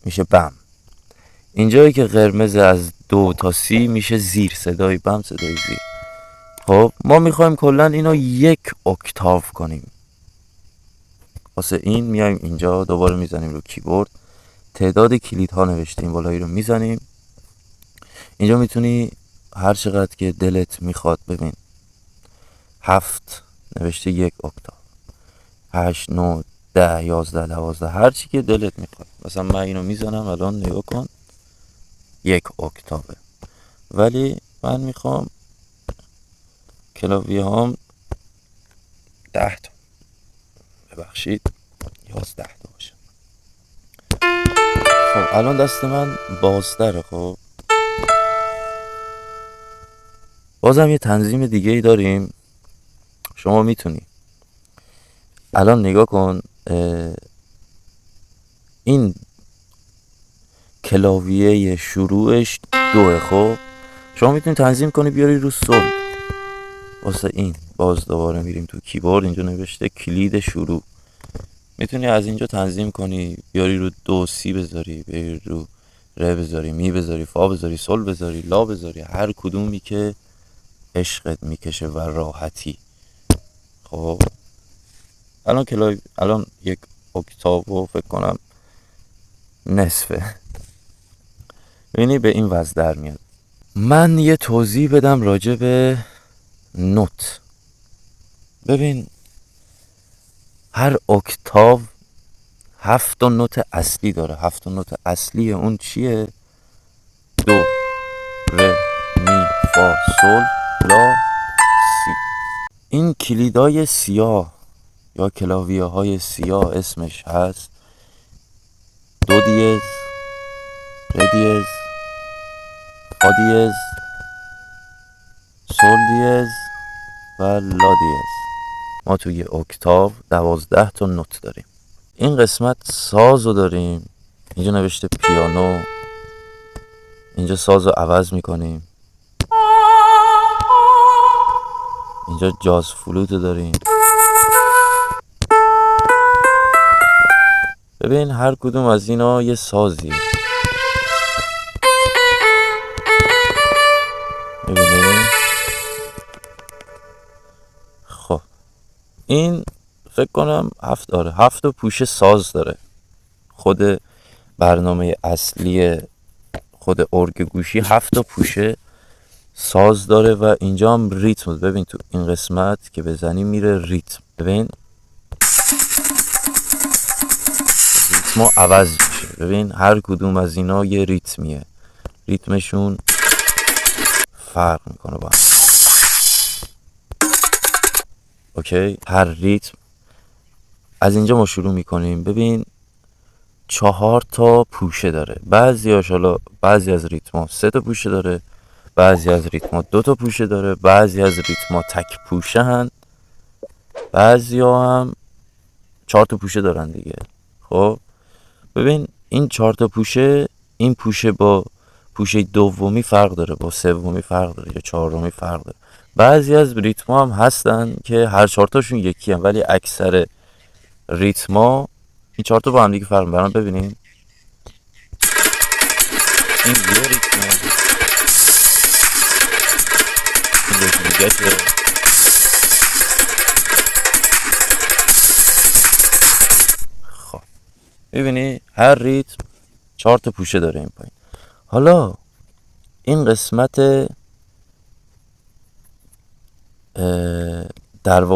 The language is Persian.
میشه بم. اینجایی که قرمز از 2 تا 30 میشه زیر، صدای بم صدای زیر. خب ما میخوایم کلا اینو 1 اکتاو کنیم. واسه این میایم اینجا دوباره میزنیم رو کیبورد، تعداد کلیدها نوشتیم بالایی رو میزنیم. اینجا میتونی هر چقدر که دلت میخواد، ببین 7 نوشته 1 اکتاو، 8 9 10 11 12 هر چی که دلت میخواد. مثلا من اینو میزنم الان، نگاه کن 1 اکتاوه، ولی من میخوام کلاویه هام 10 تا، ببخشید 11 تا باشه. خب الان دست من بازتره. خب بازم یه تنظیم دیگه ای داریم. شما میتونی الان نگاه کن، این کلاویه شروعش 2. خب شما میتونی تنظیم کنی بیاری رو سل. واسه این باز دوباره میریم تو کیبورد، اینجا نوشته کلید شروع. میتونی از اینجا تنظیم کنی بیاری رو 2 سی بذاری، بیاری رو ره بذاری، می بذاری، فا بذاری، سل بذاری، لا بذاری، هر کدومی که عشقت میکشه و راحتی. خب الان 1 اکتاو فکر کنم نصفه. ببینی به این وضع در میاد. من یه توضیح بدم راجع به نوت. ببین هر اکتاو 7 تا نوت اصلی داره. 7 تا نوت اصلی اون چیه؟ دو، ره، می، فا، سل، لا، سی. این کلیدای سیاه یا کلاویه های سیاه اسمش هست دو دیز، ره دیز، فا دیز، سل دیز و لا دیز. ما توی اکتاو 12 تا نوت داریم. این قسمت سازو داریم، اینجا نوشته پیانو، اینجا سازو عوض میکنیم. اینجا جاز فلوت داریم. ببین هر کدوم از اینا یه سازیه. ببینید خب این فکر کنم 7 تا پوشه ساز داره. خود برنامه اصلی خود ارگ گوشی 7 تا پوشه ساز داره و اینجا هم ریتم. ببین تو این قسمت که بزنی میره ریتم. ببین ریتم عوض میشه. ببین هر کدوم از اینا یه ریتمیه، ریتمشون فرق میکنه با هم. اوکی، هر ریتم از اینجا ما شروع میکنیم. ببین 4 تا پوشه داره. بعضی از ریتما 3 تا پوشه داره، بعضی از ریتما 2 تا پوشه داره، بعضی از ریتما تک پوشه هن، بعضی ها هم 4 تا پوشه دارن دیگه. خب ببین این 4 تا پوشه، این پوشه با پوشه دومی فرق داره، با سومی فرق داره، یا چهارمی فرق داره. بعضی از ریتما هم هستن که هر 4 تاشون یکی هم، ولی اکثر ریتما این 4 تا با هم دیگه فرق می‌کنن. ببینین این یه ریتمه، این یکی دیگه شه. خب ببینی هر ریتم 4 تا پوشه داره این پایین. حالا این قسمت در واقع